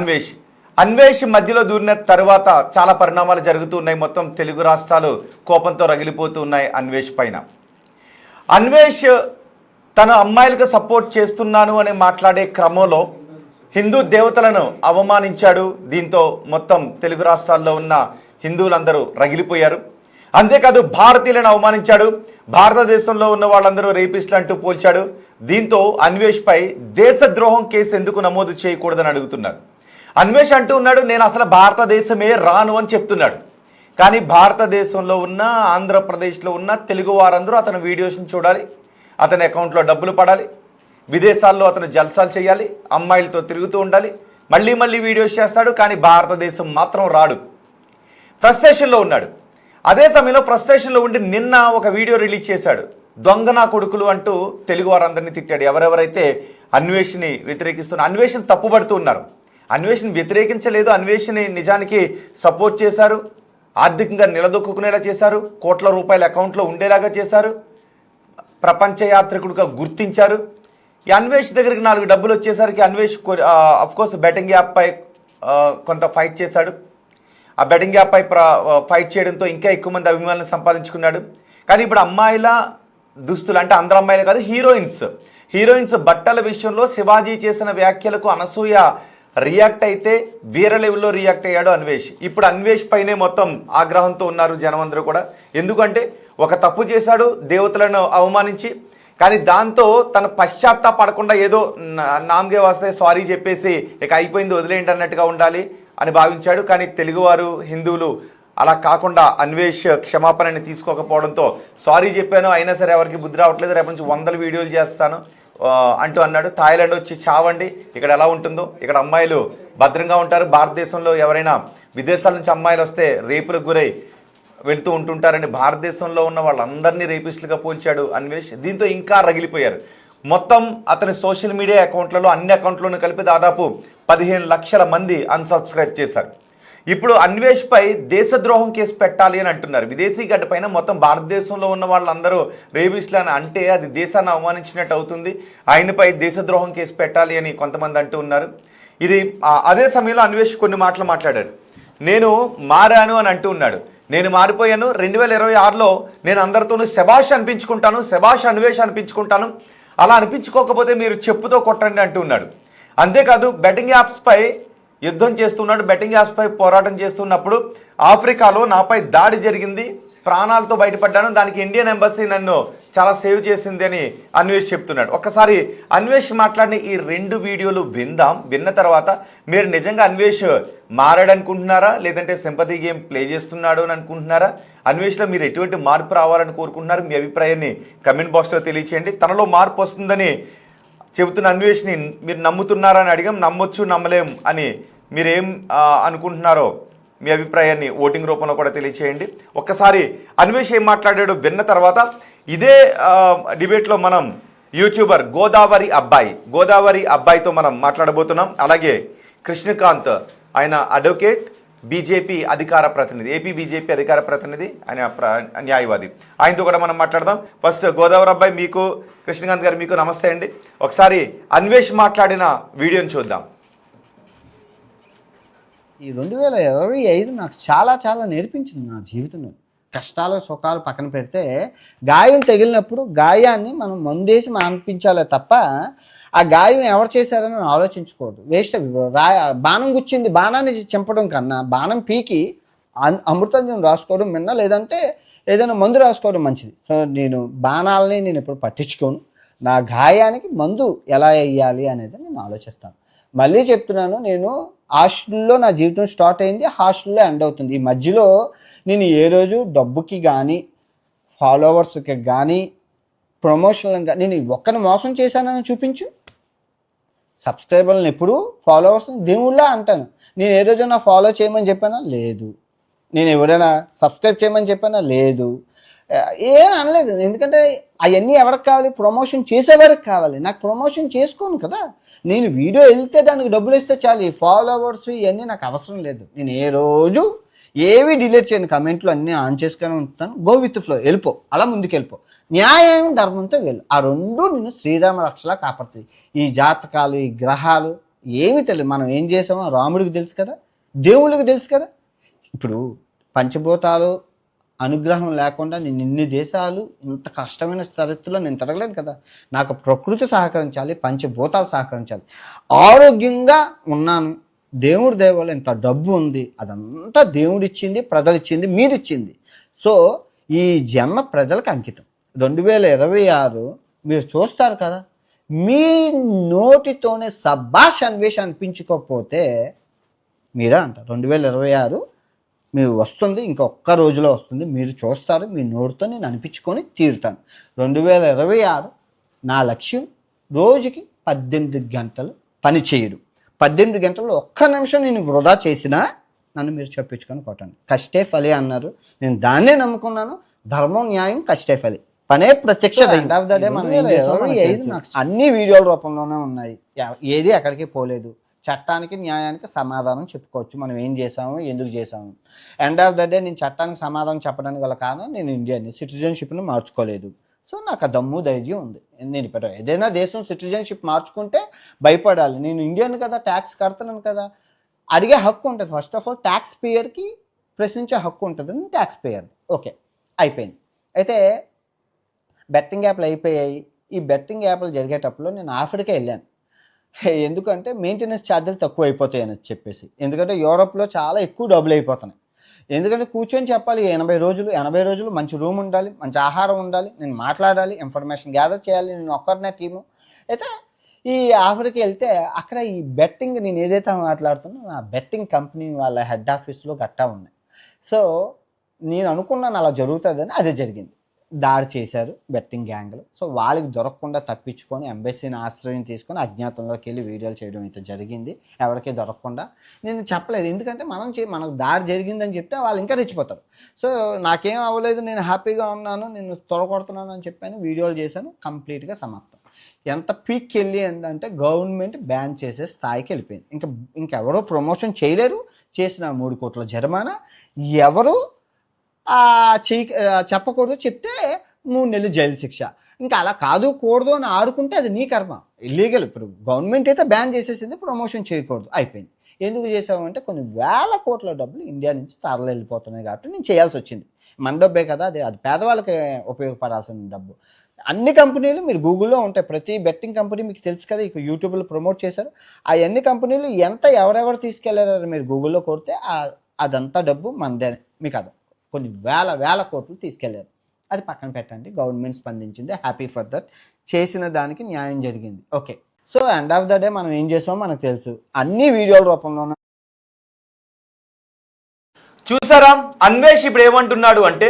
అన్వేష్ అన్వేష్ మధ్యలో దూరిన తర్వాత చాలా పరిణామాలు జరుగుతూ ఉన్నాయి. మొత్తం తెలుగు రాష్ట్రాలు కోపంతో రగిలిపోతూ ఉన్నాయి అన్వేష్ పైన. అన్వేష్ తన అమ్మాయిలకు సపోర్ట్ చేస్తున్నాను అని మాట్లాడే క్రమంలో హిందూ దేవతలను అవమానించాడు. దీంతో మొత్తం తెలుగు రాష్ట్రాల్లో ఉన్న హిందువులందరూ రగిలిపోయారు. అంతేకాదు భారతీయులను అవమానించాడు. భారతదేశంలో ఉన్న వాళ్ళందరూ రేపిస్టులు అంటూ పోల్చాడు. దీంతో అన్వేష్ పై దేశద్రోహం కేసు ఎందుకు నమోదు చేయకూడదని అడుగుతున్నారు. అన్వేష్ అంటూ ఉన్నాడు, నేను అసలు భారతదేశమే రాను అని చెప్తున్నాడు. కానీ భారతదేశంలో ఉన్న ఆంధ్రప్రదేశ్లో ఉన్న తెలుగు వారందరూ అతని వీడియోస్ని చూడాలి, అతని అకౌంట్లో డబ్బులు పడాలి, విదేశాల్లో అతను జల్సాలు చేయాలి, అమ్మాయిలతో తిరుగుతూ ఉండాలి, మళ్ళీ మళ్ళీ వీడియోస్ చేస్తాడు. కానీ భారతదేశం మాత్రం రాడు. ఫ్రస్ట్రేషన్లో ఉన్నాడు. అదే సమయంలో ఫ్రస్ట్రేషన్లో ఉండి నిన్న ఒక వీడియో రిలీజ్ చేశాడు. దొంగ నా కొడుకులు అంటూ తెలుగు వారందరినీ తిట్టాడు. ఎవరెవరైతే అన్వేష్ని వ్యతిరేకిస్తున్న అన్వేషణ తప్పుపడుతూ ఉన్నారు. అన్వేషణ వ్యతిరేకించలేదు, అన్వేషణని నిజానికి సపోర్ట్ చేశారు, ఆర్థికంగా నిలదొక్కునేలా చేశారు, కోట్ల రూపాయల అకౌంట్లో ఉండేలాగా చేశారు, ప్రపంచ యాత్రికుడిగా గుర్తించారు. ఈ అన్వేష్ దగ్గరికి 4 డబ్బులు వచ్చేసరికి అన్వేష్ అఫ్కోర్స్ బెట్టింగ్ యాప్పై కొంత ఫైట్ చేశాడు. ఆ బెట్టింగ్ యాప్పై ఫైట్ చేయడంతో ఇంకా ఎక్కువ మంది అభిమానులను సంపాదించుకున్నాడు. కానీ ఇప్పుడు అమ్మాయిల దుస్తులు అంటే అందరు అమ్మాయిలు కాదు, హీరోయిన్స్ బట్టల విషయంలో శివాజీ చేసిన వ్యాఖ్యలకు అనసూయ రియాక్ట్ అయితే వేరే లెవెల్లో రియాక్ట్ అయ్యాడు అన్వేష్. ఇప్పుడు అన్వేష్ పైనే మొత్తం ఆగ్రహంతో ఉన్నారు జనం అందరూ కూడా. ఎందుకంటే ఒక తప్పు చేశాడు దేవతలను అవమానించి, కానీ దాంతో తన పశ్చాత్తాపడకుండా ఏదో నామగే వస్తే సారీ చెప్పేసి ఇక అయిపోయింది వదిలేయండి అన్నట్టుగా ఉండాలి అని భావించాడు. కానీ తెలుగువారు హిందువులు అలా కాకుండా అన్వేష్ క్షమాపణని తీసుకోకపోవడంతో సారీ చెప్పాను, అయినా సరే ఎవరికి బుద్ధి రావట్లేదు, రేపు నుంచి 100 వీడియోలు చేస్తాను అంటూ అన్నాడు. థాయిలాండ్ వచ్చి చావండి, ఇక్కడ ఎలా ఉంటుందో, ఇక్కడ అమ్మాయిలు భద్రంగా ఉంటారు. భారతదేశంలో ఎవరైనా విదేశాల నుంచి అమ్మాయిలు వస్తే రేపులకు గురై వెళ్తూ ఉంటుంటారని భారతదేశంలో ఉన్న వాళ్ళందరినీ రేపిస్టులుగా పోల్చాడు అన్వేష్. దీంతో ఇంకా రగిలిపోయారు. మొత్తం అతని సోషల్ మీడియా అకౌంట్లలో అన్ని అకౌంట్లను కలిపి దాదాపు 15 లక్షల మంది అన్సబ్స్క్రైబ్ చేశారు. ఇప్పుడు అన్వేష్ పై దేశద్రోహం కేసు పెట్టాలి అని అంటున్నారు. విదేశీ గడ్డ పైన మొత్తం భారతదేశంలో ఉన్న వాళ్ళందరూ రేపిస్టులు అని అంటే అది దేశాన్ని అవమానించినట్టు అవుతుంది. ఆయనపై దేశద్రోహం కేసు పెట్టాలి అని కొంతమంది అంటూ ఉన్నారు. ఇది అదే సమయంలో అన్వేష్ కొన్ని మాటలు మాట్లాడాడు. నేను మారాను అని అంటూ ఉన్నాడు. నేను మారిపోయాను, 2026లో నేను అందరితోనూ శభాష్ అనిపించుకుంటాను, శభాష్ అన్వేష్ అనిపించుకుంటాను, అలా అనిపించుకోకపోతే మీరు చెప్పుతో కొట్టండి అంటూ ఉన్నాడు. అంతేకాదు బెట్టింగ్ యాప్స్పై యుద్ధం చేస్తున్నాడు. బెట్టింగ్ యాప్స్పై పోరాటం చేస్తున్నప్పుడు ఆఫ్రికాలో నాపై దాడి జరిగింది, ప్రాణాలతో బయటపడ్డాను, దానికి ఇండియన్ ఎంబసీ నన్ను చాలా సేవ్ చేసింది అని అన్వేష్ చెప్తున్నాడు. ఒక్కసారి అన్వేష్ మాట్లాడిన ఈ 2 వీడియోలు విందాం. విన్న తర్వాత మీరు నిజంగా అన్వేష్ మారాడనుకుంటున్నారా, లేదంటే సింపతి గేమ్ ప్లే చేస్తున్నాడు అని అనుకుంటున్నారా, అన్వేష్లో మీరు ఎటువంటి మార్పు రావాలని కోరుకుంటున్నారు, మీ అభిప్రాయాన్ని కమెంట్ బాక్స్లో తెలియచేయండి. తనలో మార్పు వస్తుందని చెబుతున్న అన్వేష్ని మీరు నమ్ముతున్నారని అడిగాం. నమ్మొచ్చు నమ్మలేం అని మీరేం అనుకుంటున్నారో మీ అభిప్రాయాన్ని ఓటింగ్ రూపంలో కూడా తెలియచేయండి. ఒక్కసారి అన్వేష్ ఏం మాట్లాడాడో విన్న తర్వాత ఇదే డిబేట్లో మనం యూట్యూబర్ గోదావరి అబ్బాయితో మనం మాట్లాడబోతున్నాం. అలాగే కృష్ణకాంత్, ఆయన అడ్వకేట్, బీజేపీ అధికార ప్రతినిధి, ఏపీ బీజేపీ అధికార ప్రతినిధి, ఆయన న్యాయవాది, ఆయనతో కూడా మనం మాట్లాడదాం. ఫస్ట్ గోదావరి అబ్బాయి మీకు, కృష్ణకాంత్ గారు మీకు నమస్తే అండి. ఒకసారి అన్వేష్ మాట్లాడిన వీడియోని చూద్దాం. ఈ 2025 నాకు చాలా చాలా నేర్పించింది నా జీవితంలో. కష్టాలు సుఖాలు పక్కన పెడితే గాయం తగిలినప్పుడు గాయాన్ని మనం మందేసి మాన్పించాలే తప్ప ఆ గాయం ఎవరు చేశారని ఆలోచించకూడదు. వేస్ట్. బాణం గుచ్చింది, బాణాన్ని చంపడం కన్నా బాణం పీకి అమృతం రాసుకోవడం మిన్న, లేదంటే ఏదైనా మందు రాసుకోవడం మంచిది. సో నేను బాణాలని నేను ఎప్పుడు పట్టించుకోను. నా గాయానికి మందు ఎలా వేయాలి అనేది నేను ఆలోచిస్తాను. మళ్ళీ చెప్తున్నాను, నేను హాస్టల్లో నా జీవితం స్టార్ట్ అయింది, హాస్టల్లో ఎండ్ అవుతుంది. ఈ మధ్యలో నేను ఏ రోజు డబ్బుకి కానీ ఫాలోవర్స్కి కానీ ప్రమోషన్లకు కానీ నేను ఒక్కరిని మోసం చేశానని చూపించు. సబ్స్క్రైబర్లను ఎప్పుడు ఫాలోవర్స్ దేవుళ్ళ అంటాను. నేను ఏ రోజైనా ఫాలో చేయమని చెప్పానా? లేదు. నేను ఎవరైనా సబ్స్క్రైబ్ చేయమని చెప్పానా? లేదు. ఏం అనలేదు. ఎందుకంటే అవన్నీ ఎవరికి కావాలి? ప్రమోషన్ చేసేవారికి కావాలి. నాకు ప్రమోషన్ చేసుకోను కదా. నేను వీడియో వెళ్తే దానికి డబ్బులు ఇస్తే చాలు. ఈ ఫాలోవర్స్ ఇవన్నీ నాకు అవసరం లేదు. నేను ఏ రోజు ఏవి డిలీట్ చేయను, కమెంట్లు అన్నీ ఆన్ చేసుకొని ఉంటాను. గో విత్ ఫ్లో, వెళ్ళిపో, అలా ముందుకు వెళ్ళిపో. న్యాయం ధర్మంతో వెళ్ళు. ఆ 2 నిన్ను శ్రీరామ రక్షలా కాపాడుతుంది. ఈ జాతకాలు, ఈ గ్రహాలు ఏమీ తెలియదు. మనం ఏం చేసామో రాముడికి తెలుసు కదా, దేవుళ్ళకి తెలుసు కదా. ఇప్పుడు పంచభూతాలు అనుగ్రహం లేకుండా నేను ఇన్ని దేశాలు ఇంత కష్టమైన స్థితిలో నేను తిరగలేను కదా. నాకు ప్రకృతి సహకరించాలి, పంచభూతాలు సహకరించాలి. ఆరోగ్యంగా ఉన్నాను, దేవుడి దయ వల్ల ఇంత డబ్బు ఉంది, అదంతా దేవుడిచ్చింది, ప్రజలిచ్చింది, మీరిచ్చింది. సో ఈ జన్మ ప్రజలకు అంకితం. 2026 మీరు చూస్తారు కదా, మీ నోటితోనే సబ్బాష్ అన్వేష్ అనిపించుకోకపోతే మీరా అంటారు. 2026 మీరు వస్తుంది, ఇంకొక్క రోజులో వస్తుంది, మీరు చూస్తారు. మీ నోటితో నేను అనిపించుకొని తీరుతాను. 2026 నా లక్ష్యం రోజుకి 18 గంటలు పని చేయరు. 18 గంటల్లో ఒక్క నిమిషం నేను వృధా చేసినా నన్ను మీరు చెప్పించుకొని కొట్టండి. కష్టే ఫలి అన్నారు, నేను దాన్నే నమ్ముకున్నాను. ధర్మం, న్యాయం, కష్టే ఫలి, పనే ప్రత్యక్ష. ఎండ్ ఆఫ్ ద డే మనం ఏం చేసామో నాకు అన్ని వీడియోల రూపంలోనే ఉన్నాయి. ఏది ఎక్కడికి పోలేదు. చట్టానికి న్యాయానికి సమాధానం చెప్పుకోవచ్చు, మనం ఏం చేసాము, ఎందుకు చేసాము. ఎండ్ ఆఫ్ ద డే నేను చట్టానికి సమాధానం చెప్పడానికి గల కారణం, నేను ఇండియన్ని, సిటిజన్షిప్ని మార్చుకోలేదు. సో నాకు ఆ దమ్ము ధైర్యం ఉంది. నేను ఇప్పుడు ఏదైనా దేశం సిటిజన్షిప్ మార్చుకుంటే భయపడాలి. నేను ఇండియన్ కదా, ట్యాక్స్ కడుతున్నాను కదా, అడిగే హక్కు ఉంటుంది. ఫస్ట్ ఆఫ్ ఆల్ ట్యాక్స్ పేయర్కి ప్రశ్నించే హక్కు ఉంటుంది, ట్యాక్స్ పేయర్. ఓకే, అయిపోయింది. అయితే బెట్టింగ్ యాప్లు అయిపోయాయి. ఈ బెట్టింగ్ యాప్లు జరిగేటప్పుడు నేను ఆఫ్రికా వెళ్ళాను. ఎందుకంటే మెయింటెనెన్స్ ఛార్జెస్ తక్కువ అయిపోతాయని చెప్పేసి. ఎందుకంటే యూరోప్లో చాలా ఎక్కువ డబ్బులు అయిపోతున్నాయి. ఎందుకంటే కూర్చొని చెప్పాలి 80 రోజులు మంచి రూమ్ ఉండాలి, మంచి ఆహారం ఉండాలి, నేను మాట్లాడాలి, ఇన్ఫర్మేషన్ గ్యాదర్ చేయాలి, నేను ఒక్కరినే టీము. అయితే ఈ ఆఫ్రికా వెళ్తే అక్కడ ఈ బెట్టింగ్, నేను ఏదైతే మాట్లాడుతున్నా ఆ బెట్టింగ్ కంపెనీ వాళ్ళ హెడ్ ఆఫీస్లో గట్టా ఉన్నాయి. సో నేను అనుకున్నాను అలా జరుగుతుందని, అదే జరిగింది. దాడి చేశారు బెట్టింగ్ గ్యాంగ్లు. సో వాళ్ళకి దొరకకుండా తప్పించుకొని ఎంబసీని ఆశ్రయం తీసుకొని అజ్ఞాతంలోకి వెళ్ళి వీడియోలు చేయడం అయితే జరిగింది. ఎవరికీ దొరకకుండా నేను చెప్పలేదు, ఎందుకంటే మనకు దాడి జరిగిందని చెప్తే వాళ్ళు ఇంకా రెచ్చిపోతారు. సో నాకేం అవ్వలేదు, నేను హ్యాపీగా ఉన్నాను, నేను త్వరకొడుతున్నాను అని చెప్పాను, వీడియోలు చేశాను, కంప్లీట్గా సమాప్తం. ఎంత పీక్కి వెళ్ళి ఏంటంటే గవర్నమెంట్ బ్యాన్ చేసే స్థాయికి వెళ్ళిపోయింది. ఇంకెవరో ప్రమోషన్ చేయలేరు, చేసిన 3 కోట్ల జరిమానా, ఎవరు చెప్పకూడదు, చెప్తే 3 నెలలు జైలు శిక్ష. ఇంకా అలా కాదు కూడదు అని ఆడుకుంటే అది నీ కర్మ, ఇల్లీగల్. ఇప్పుడు గవర్నమెంట్ అయితే బ్యాన్ చేసేసింది, ప్రమోషన్ చేయకూడదు, అయిపోయింది. ఎందుకు చేసామంటే కొన్ని వేల కోట్ల డబ్బులు ఇండియా నుంచి తరలి వెళ్ళిపోతున్నాయి కాబట్టి నేను చేయాల్సి వచ్చింది. మన డబ్బే కదా, అది పేదవాళ్ళకి ఉపయోగపడాల్సిన డబ్బు. అన్ని కంపెనీలు మీరు గూగుల్లో ఉంటాయి, ప్రతి బెట్టింగ్ కంపెనీ మీకు తెలుసు కదా, ఇక యూట్యూబ్లో ప్రమోట్ చేశారు. ఆ అన్ని కంపెనీలు ఎంత ఎవరెవరు తీసుకెళ్లారో మీరు గూగుల్లో కొడితే అదంతా డబ్బు మనదే. మీకు అది కొన్ని వేల కోట్లు తీసుకెళ్లారు. అది పక్కన పెట్టండి, గవర్నమెంట్ స్పందించింది, హ్యాపీ ఫర్ దట్. చేసిన దానికి న్యాయం జరిగింది. Okay, so end of the day మనం ఏం చేసామో మనకు తెలుసు, అన్ని వీడియోల రూపంలోనే. చూసారా అన్వేష్ ఇప్పుడు ఏమంటున్నాడు అంటే,